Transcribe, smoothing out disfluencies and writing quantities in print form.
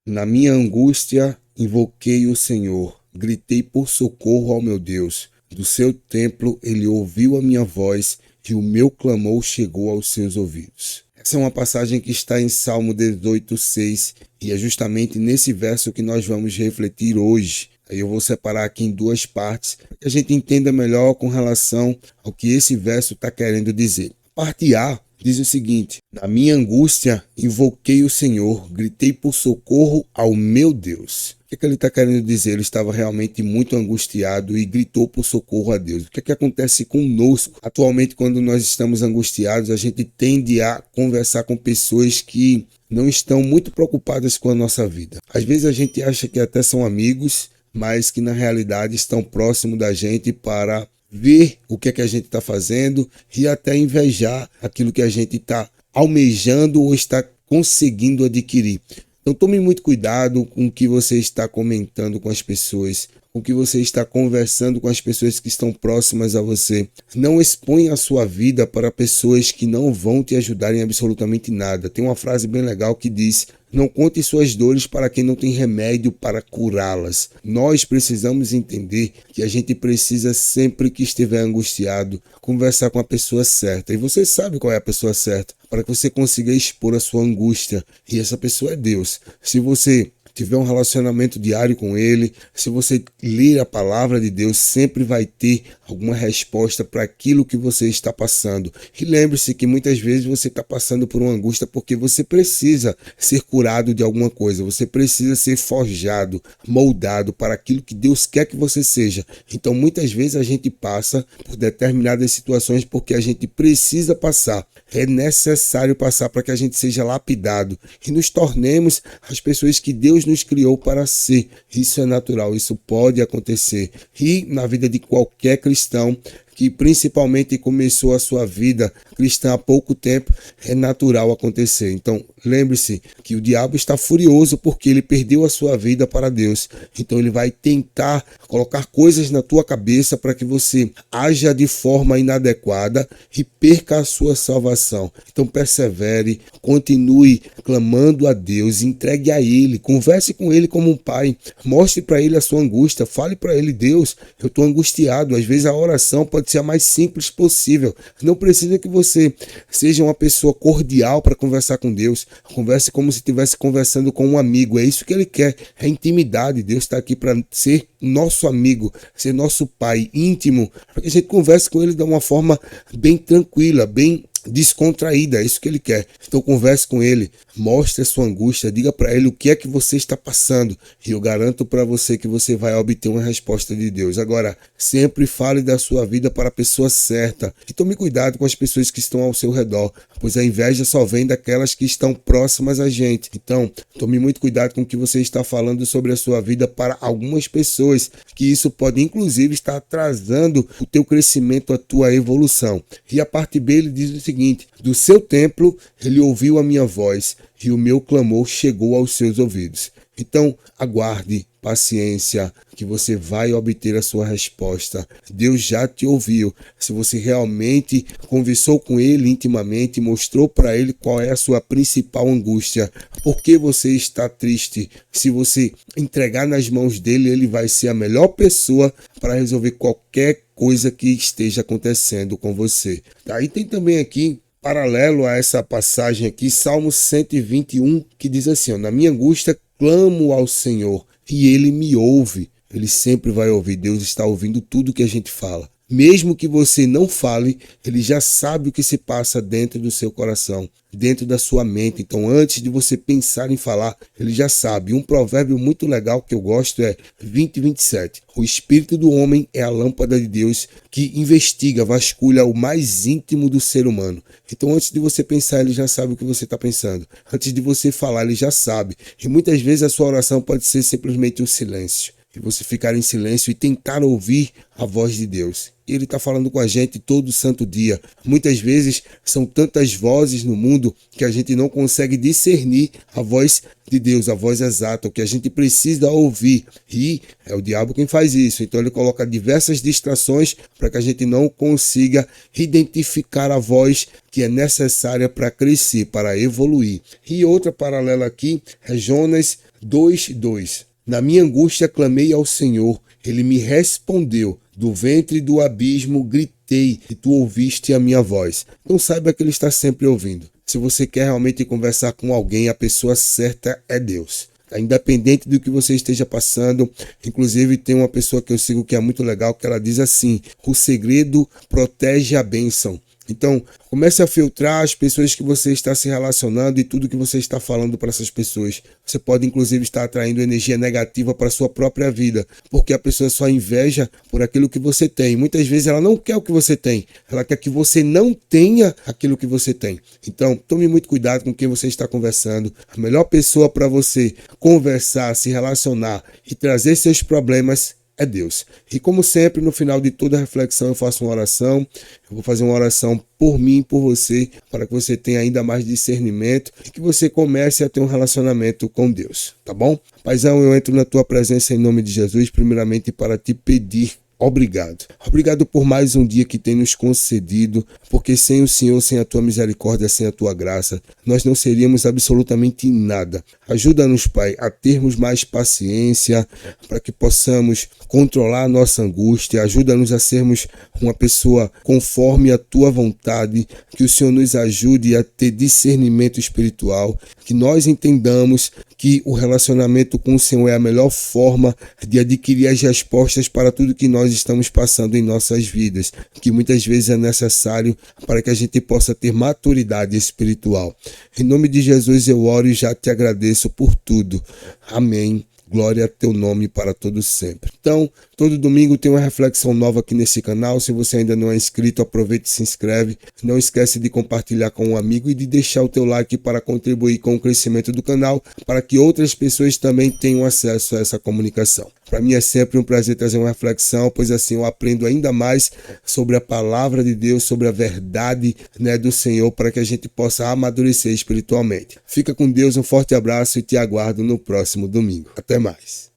Na minha angústia, invoquei o Senhor, gritei por socorro ao meu Deus. Do seu templo, ele ouviu a minha voz e o meu clamor chegou aos seus ouvidos. Essa é uma passagem que está em Salmo 18:6 e é justamente nesse verso que nós vamos refletir hoje. Aí eu vou separar aqui em duas partes para que a gente entenda melhor com relação ao que esse verso está querendo dizer. Parte A diz o seguinte: na minha angústia, invoquei o Senhor, gritei por socorro ao meu Deus. O que ele está querendo dizer? Ele estava realmente muito angustiado e gritou por socorro a Deus. O que acontece conosco? Atualmente, quando nós estamos angustiados, a gente tende a conversar com pessoas que não estão muito preocupadas com a nossa vida. Às vezes a gente acha que até são amigos, mas que na realidade estão próximo da gente para ver o que é que a gente está fazendo e até invejar aquilo que a gente está almejando ou está conseguindo adquirir. Então tome muito cuidado com o que você está comentando com as pessoas, com o que você está conversando com as pessoas que estão próximas a você. Não exponha a sua vida para pessoas que não vão te ajudar em absolutamente nada. Tem uma frase bem legal que diz: não conte suas dores para quem não tem remédio para curá-las. Nós precisamos entender que a gente precisa, sempre que estiver angustiado, conversar com a pessoa certa. E você sabe qual é a pessoa certa, para que você consiga expor a sua angústia. E essa pessoa é Deus. Se você tiver um relacionamento diário com ele, se você ler a palavra de Deus, sempre vai ter alguma resposta para aquilo que você está passando. E lembre-se que muitas vezes você está passando por uma angústia porque você precisa ser curado de alguma coisa, você precisa ser forjado, moldado para aquilo que Deus quer que você seja. Então muitas vezes a gente passa por determinadas situações porque a gente precisa passar. É necessário passar para que a gente seja lapidado e nos tornemos as pessoas que Deus nos criou para ser. Isso é natural, isso pode acontecer. E na vida de qualquer cristão que principalmente começou a sua vida cristã há pouco tempo, é natural acontecer. Então, lembre-se que o diabo está furioso porque ele perdeu a sua vida para Deus. Então, ele vai tentar colocar coisas na tua cabeça para que você haja de forma inadequada e perca a sua salvação. Então, persevere, continue clamando a Deus, entregue a Ele, converse com Ele como um pai, mostre para Ele a sua angústia, fale para Ele: Deus, eu estou angustiado. Às vezes a oração pode ser a mais simples possível. Não precisa que você seja uma pessoa cordial para conversar com Deus. Converse como se estivesse conversando com um amigo. É isso que Ele quer, é intimidade. Deus está aqui para ser nosso amigo, ser nosso pai íntimo, para que a gente converse com Ele de uma forma bem tranquila, bem descontraída. É isso que Ele quer. Então converse com Ele, mostre a sua angústia, diga para Ele o que é que você está passando e eu garanto para você que você vai obter uma resposta de Deus. Agora, sempre fale da sua vida para a pessoa certa e tome cuidado com as pessoas que estão ao seu redor, pois a inveja só vem daquelas que estão próximas a gente. Então, tome muito cuidado com o que você está falando sobre a sua vida para algumas pessoas, que isso pode inclusive estar atrasando o teu crescimento, a tua evolução. E a parte B, ele diz o seguinte: do seu templo ele ouviu a minha voz e o meu clamor chegou aos seus ouvidos. Então, aguarde, paciência, que você vai obter a sua resposta. Deus já te ouviu. Se você realmente conversou com Ele intimamente, mostrou para Ele qual é a sua principal angústia, por que você está triste, se você entregar nas mãos dele, Ele vai ser a melhor pessoa para resolver qualquer coisa que esteja acontecendo com você. Aí tem também aqui, paralelo a essa passagem aqui, Salmo 121, que diz assim: na minha angústia clamo ao Senhor e Ele me ouve. Ele sempre vai ouvir. Deus está ouvindo tudo que a gente fala. Mesmo que você não fale, Ele já sabe o que se passa dentro do seu coração, dentro da sua mente. Então, antes de você pensar em falar, Ele já sabe. Um provérbio muito legal que eu gosto é 20:27. O espírito do homem é a lâmpada de Deus que investiga, vasculha o mais íntimo do ser humano. Então, antes de você pensar, Ele já sabe o que você está pensando. Antes de você falar, Ele já sabe. E muitas vezes a sua oração pode ser simplesmente um silêncio. E você ficar em silêncio e tentar ouvir a voz de Deus. Ele está falando com a gente todo santo dia. Muitas vezes são tantas vozes no mundo que a gente não consegue discernir a voz de Deus, a voz exata, o que a gente precisa ouvir. E é o diabo quem faz isso. Então ele coloca diversas distrações para que a gente não consiga identificar a voz que é necessária para crescer, para evoluir. E outra paralela aqui é Jonas 2:2. Na minha angústia clamei ao Senhor, ele me respondeu. Do ventre do abismo gritei e tu ouviste a minha voz. Então saiba que ele está sempre ouvindo. Se você quer realmente conversar com alguém, a pessoa certa é Deus. Independente do que você esteja passando, inclusive tem uma pessoa que eu sigo que é muito legal, que ela diz assim: o segredo protege a bênção. Então, comece a filtrar as pessoas que você está se relacionando e tudo que você está falando para essas pessoas. Você pode, inclusive, estar atraindo energia negativa para a sua própria vida, porque a pessoa só inveja por aquilo que você tem. Muitas vezes ela não quer o que você tem, ela quer que você não tenha aquilo que você tem. Então, tome muito cuidado com quem você está conversando. A melhor pessoa para você conversar, se relacionar e trazer seus problemas é Deus. E como sempre, no final de toda reflexão eu faço uma oração. Eu vou fazer uma oração por mim e por você, para que você tenha ainda mais discernimento e que você comece a ter um relacionamento com Deus, tá bom? Paizão, eu entro na tua presença em nome de Jesus, primeiramente para te pedir obrigado. Obrigado por mais um dia que tem nos concedido, porque sem o Senhor, sem a tua misericórdia, sem a tua graça, nós não seríamos absolutamente nada. Ajuda-nos, Pai, a termos mais paciência, para que possamos controlar a nossa angústia. Ajuda-nos a sermos uma pessoa conforme a tua vontade, que o Senhor nos ajude a ter discernimento espiritual, que nós entendamos que o relacionamento com o Senhor é a melhor forma de adquirir as respostas para tudo que nós estamos passando em nossas vidas, que muitas vezes é necessário para que a gente possa ter maturidade espiritual. Em nome de Jesus eu oro e já te agradeço por tudo. Amém. Glória a teu nome para todo sempre. Então, todo domingo tem uma reflexão nova aqui nesse canal. Se você ainda não é inscrito, aproveite e se inscreve. Não esquece de compartilhar com um amigo e de deixar o teu like para contribuir com o crescimento do canal, para que outras pessoas também tenham acesso a essa comunicação. Para mim é sempre um prazer trazer uma reflexão, pois assim eu aprendo ainda mais sobre a palavra de Deus, sobre a verdade, do Senhor, para que a gente possa amadurecer espiritualmente. Fica com Deus, um forte abraço e te aguardo no próximo domingo. Até mais.